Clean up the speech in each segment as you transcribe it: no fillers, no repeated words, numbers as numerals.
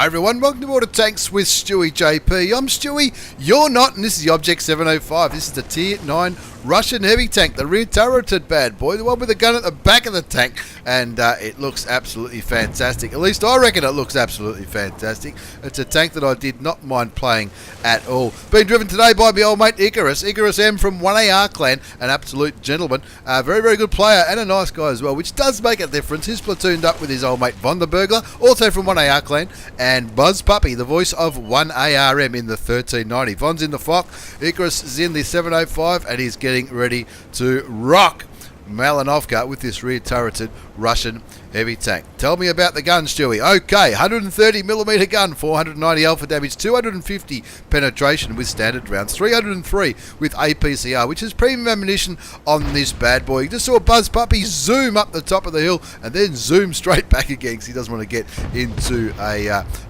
Hi everyone, welcome to Water Tanks with Stewie JP. I'm Stewie, you're not, and this is the Object 705. This is the Tier 9 Russian heavy tank, the rear turreted bad boy, the one with the gun at the back of the tank, and it looks absolutely fantastic. At least I reckon it looks absolutely fantastic. It's a tank that I did not mind playing at all. Being driven today by my old mate Icarus M from 1AR clan, an absolute gentleman, a very, very good player and a nice guy as well, which does make a difference. He's platooned up with his old mate Von the Burglar, also from 1AR clan, and Buzz Puppy, the voice of 1ARM in the 1390. Von's in the FOC, Icarus is in the 705, and he's getting ready to rock Malinovka with this rear turreted Russian heavy tank. Tell me about the gun, Stewie. Okay, 130mm gun, 490 alpha damage, 250 penetration with standard rounds, 303 with APCR, which is premium ammunition on this bad boy. You just saw Buzz Puppy zoom up the top of the hill and then zoom straight back again because he doesn't want to get into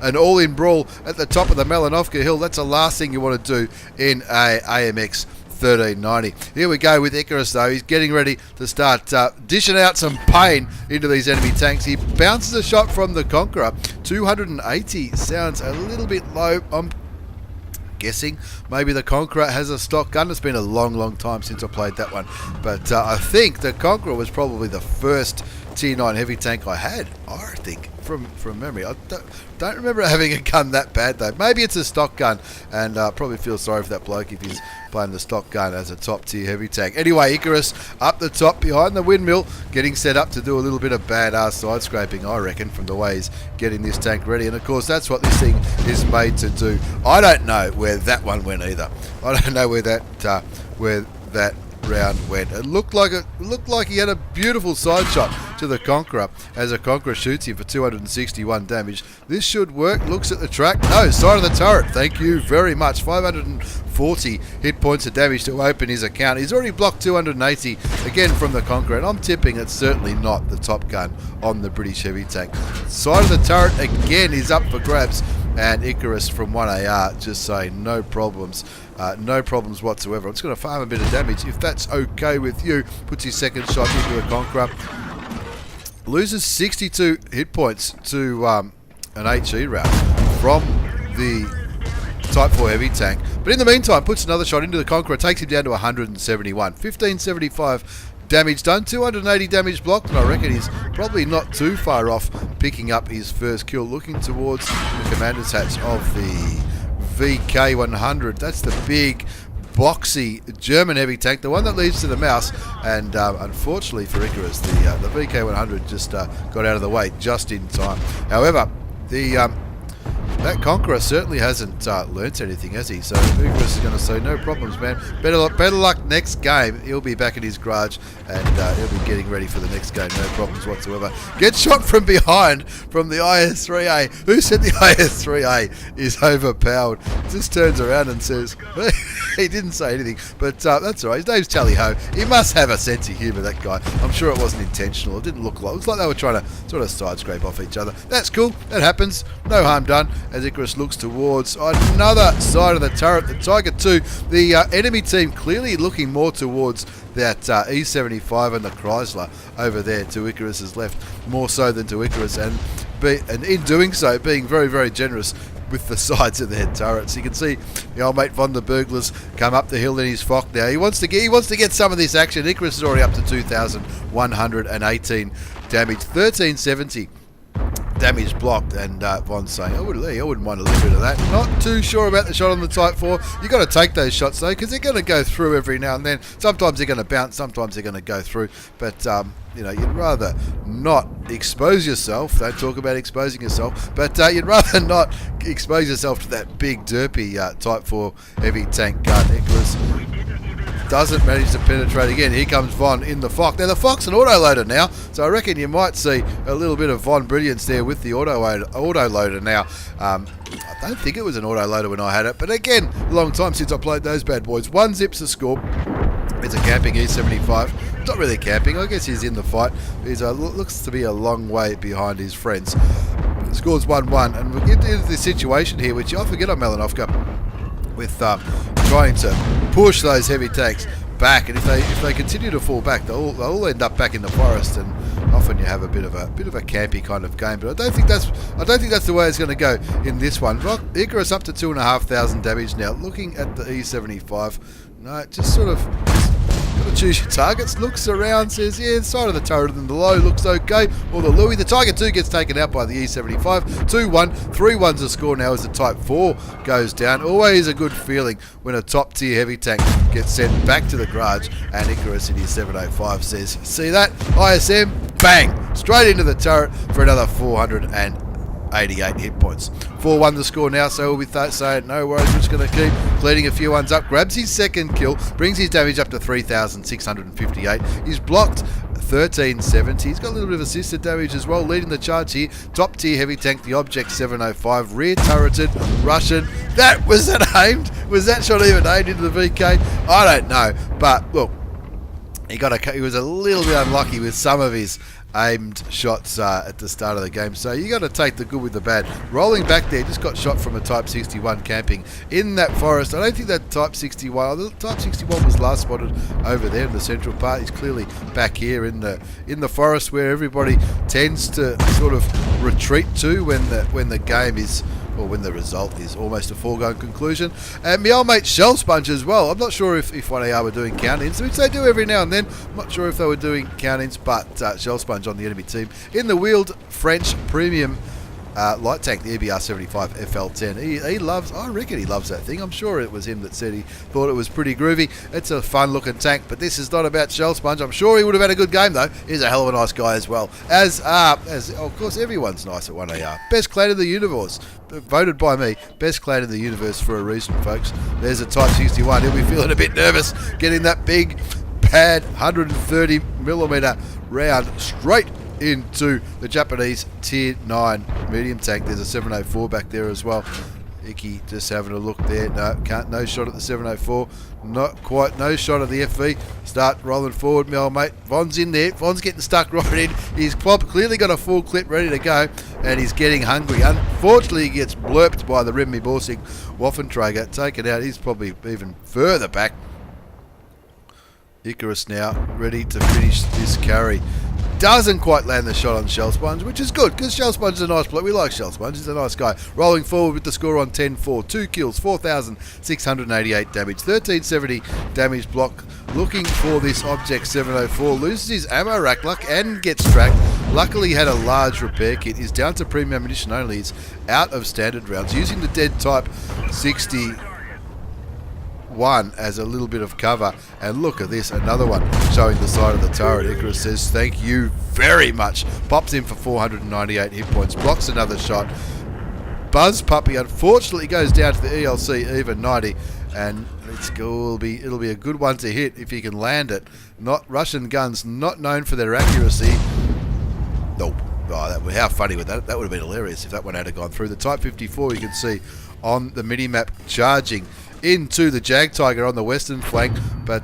an all-in brawl at the top of the Malinovka hill. That's the last thing you want to do in a AMX 1390. Here we go with Icarus though. He's getting ready to start dishing out some pain into these enemy tanks. He bounces a shot from the Conqueror. 280 sounds a little bit low. I'm guessing maybe the Conqueror has a stock gun. It's been a long time since I played that one, but I think the Conqueror was probably the first Tier 9 heavy tank I had, I think, from memory. I don't remember having a gun that bad though. Maybe it's a stock gun, and probably feel sorry for that bloke if he's playing the stock gun as a top tier heavy tank. Anyway, Icarus up the top behind the windmill, getting set up to do a little bit of badass side scraping, I reckon, from the way he's getting this tank ready. And of course, that's what this thing is made to do. I don't know where that one went either. I don't know where that round went. It looked like he had a beautiful side shot to the Conqueror as a Conqueror shoots him for 261 damage. This should work. Looks at the track. No, side of the turret. Thank you very much. 540 hit points of damage to open his account. He's already blocked 280 again from the Conqueror, and I'm tipping it's certainly not the top gun on the British heavy tank. Side of the turret again is up for grabs, and Icarus from 1AR just saying no problems. No problems whatsoever. I'm just going to farm a bit of damage if that's okay with you. Puts his second shot into the Conqueror. Loses 62 hit points to an HE round from the Type 4 heavy tank. But in the meantime, puts another shot into the Conqueror. Takes him down to 171. 1575 damage done. 280 damage blocked. And I reckon he's probably not too far off picking up his first kill. Looking towards the commander's hats of the VK100. That's the big, boxy German heavy tank, the one that leads to the mouse. And unfortunately for Icarus, the VK100 just got out of the way just in time. However, that Conqueror certainly hasn't learnt anything, has he? So Icarus is going to say, no problems, man. Better luck next game. He'll be back in his garage, and he'll be getting ready for the next game. No problems whatsoever. Gets shot from behind from the IS-3A. Who said the IS-3A is overpowered? Just turns around and says, he didn't say anything, but that's all right. His name's Tally Ho. He must have a sense of humour, that guy. I'm sure it wasn't intentional. It didn't look like it. It's like they were trying to sort of side scrape off each other. That's cool. That happens. No harm done. As Icarus looks towards another side of the turret, the Tiger 2. The enemy team clearly looking more towards that E75 and the Chrysler over there to Icarus's left, more so than to Icarus, and in doing so, being very, very generous with the sides of their turrets. You can see the old mate Von the Burglars come up the hill in his FOC now. He wants to get some of this action. Icarus is already up to 2,118 damage, 1370 damage blocked, and Von's saying, I wouldn't mind a little bit of that. Not too sure about the shot on the Type 4. You've got to take those shots though, because they're going to go through every now and then. Sometimes they're going to bounce, sometimes they're going to go through, but you know, you'd rather not expose yourself. Don't talk about exposing yourself, but you'd rather not expose yourself to that big derpy Type 4 heavy tank gun. Icarus doesn't manage to penetrate again. Here comes Von in the FOC. Now the FOC's an autoloader now, so I reckon you might see a little bit of Von brilliance there with the autoloader now. I don't think it was an autoloader when I had it, but again, a long time since I played those bad boys. One zips a score. It's a camping E75. Not really camping. I guess he's in the fight. He's looks to be a long way behind his friends. Scores 1-1, and we get into this situation here, which I forget on Malinovka, with trying to push those heavy tanks back, and if they continue to fall back, they'll all end up back in the forest, and Often you have a bit of a campy kind of game, but I don't think that's the way it's going to go in this one. Icarus up to 2,500 damage now. Looking at the E75, no, just sort of got to choose your targets. Looks around, says yeah, side of the turret and the low looks okay. Or the Louis, the Tiger 2 gets taken out by the E75. 2-1, 3-1's the score now as the Type 4 goes down. Always a good feeling when a top tier heavy tank gets sent back to the garage, and Icarus in his 705 says, see that? ISM, bang, straight into the turret for another 488 hit points. 4-1 the score now, so we'll be saying no worries, we're just going to keep cleaning a few ones up. Grabs his second kill, brings his damage up to 3,658. He's blocked 1370. He's got a little bit of assisted damage as well, leading the charge here. Top tier heavy tank, the Object 705, rear turreted Russian. Was that aimed? Was that shot even aimed into the VK? I don't know, but look, he was a little bit unlucky with some of his aimed shots at the start of the game, so you got to take the good with the bad. Rolling back there, just got shot from a Type 61 camping in that forest. I don't think that Type 61, the Type 61 was last spotted over there in the central part. He's clearly back here in the forest where everybody tends to sort of retreat to when the game is, or when the result is almost a foregone conclusion. And my old mate Shell Sponge as well. I'm not sure if 1AR were doing count-ins, which they do every now and then. I'm not sure if they were doing count-ins, but Shell Sponge on the enemy team in the wheeled French premium light tank, the EBR-75 FL10. He loves, I reckon he loves that thing. I'm sure it was him that said he thought it was pretty groovy. It's a fun looking tank, but this is not about Shell Sponge. I'm sure he would have had a good game though. He's a hell of a nice guy as well. As of course everyone's nice at 1AR. Best clan in the universe. Voted by me, best clan in the universe for a reason, folks. There's a Type 61. He'll be feeling a bit nervous getting that big pad 130mm round straight into the Japanese Tier 9 medium tank. There's a 704 back there as well. Icky just having a look there. No shot at the 704. Not quite, no shot at the FV. Start rolling forward, my old mate. Von's in there. Von's getting stuck right in. He's clearly got a full clip ready to go, and he's getting hungry. Unfortunately, he gets blurped by the Remy Borsig Waffenträger. Taken out. He's probably even further back. Icarus now ready to finish this carry. Doesn't quite land the shot on Shell Sponge, which is good, because Shell Sponge is a nice bloke. We like Shell Sponge, he's a nice guy. Rolling forward with the score on 10-4. 2 kills, 4,688 damage, 1370 damage block. Looking for this Object 704. Loses his ammo rack luck and gets tracked. Luckily he had a large repair kit. He's down to premium ammunition only. He's out of standard rounds. Using the dead Type 61 as a little bit of cover, and look at this, another one showing the side of the turret. Icarus says thank you very much, pops in for 498 hit points, blocks another shot. Buzz Puppy unfortunately goes down to the ELC even 90, and it'll be a good one to hit if he can land it. Not Russian guns, not known for their accuracy. Nope. Oh, how funny would that? That would have been hilarious if that one had gone through. The Type 54 you can see on the mini map charging into the Jag Tiger on the western flank, but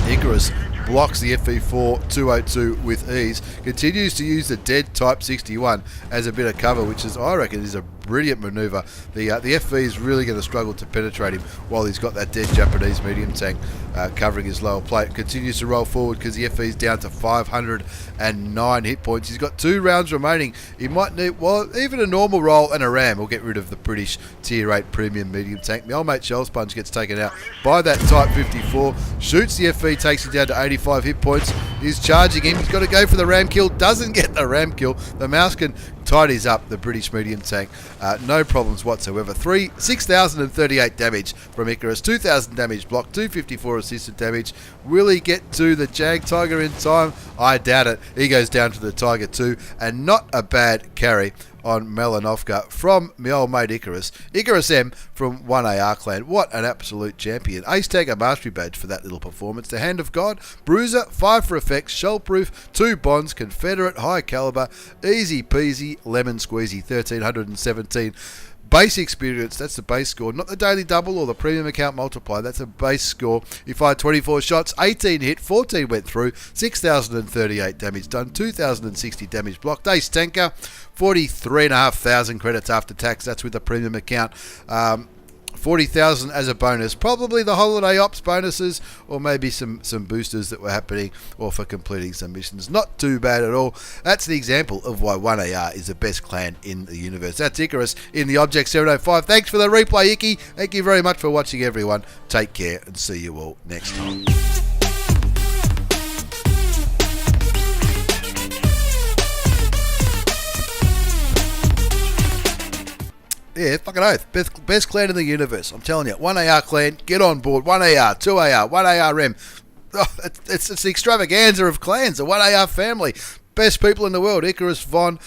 Icarus blocks the FV4 202 with ease. Continues to use the dead Type 61 as a bit of cover, which is, I reckon, is a brilliant manoeuvre. The FV is really going to struggle to penetrate him while he's got that dead Japanese medium tank covering his lower plate. Continues to roll forward because the FV is down to 509 hit points. He's got 2 rounds remaining. He might need, well, even a normal roll and a ram will get rid of the British Tier 8 premium medium tank. My old mate Shell Sponge gets taken out by that Type 54. Shoots the FV, takes him down to 85 hit points. He's charging him. He's got to go for the ram kill. Doesn't get the ram kill. The mouse can tidies up the British medium tank. No problems whatsoever. 6,038 damage from Icarus. 2,000 damage block. 254 assisted damage. Will he get to the Jag Tiger in time? I doubt it. He goes down to the Tiger 2, and not a bad carry on Melanovka from my old mate Icarus. Icarus M from 1AR clan. What an absolute champion. Ace Tagger Mastery Badge for that little performance. The Hand of God, Bruiser, 5 for effects, Shellproof, 2 bonds, Confederate, High Caliber, easy peasy, lemon squeezy, 1,317. Base experience, that's the base score, not the daily double or the premium account multiplier, that's a base score. He fired 24 shots, 18 hit, 14 went through, 6,038 damage done, 2,060 damage blocked. Ace Tanker, 43,500 credits after tax, that's with the premium account. 40,000 as a bonus. Probably the holiday ops bonuses, or maybe some boosters that were happening, or for completing some missions. Not too bad at all. That's the example of why 1AR is the best clan in the universe. That's Icarus in the Object 705. Thanks for the replay, Icky. Thank you very much for watching, everyone. Take care and see you all next time. Yeah, fucking oath. Best clan in the universe. I'm telling you. 1AR clan, get on board. 1AR, 2AR, 1ARM. Oh, it's the extravaganza of clans. The 1AR family. Best people in the world. Icarus, Von,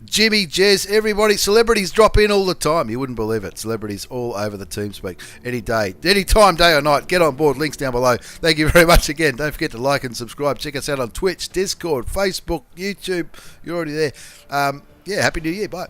Jimmy, Jez, everybody. Celebrities drop in all the time. You wouldn't believe it. Celebrities all over the TeamSpeak. Any day. Any time, day or night. Get on board. Links down below. Thank you very much again. Don't forget to like and subscribe. Check us out on Twitch, Discord, Facebook, YouTube. You're already there. Yeah, Happy New Year. Bye.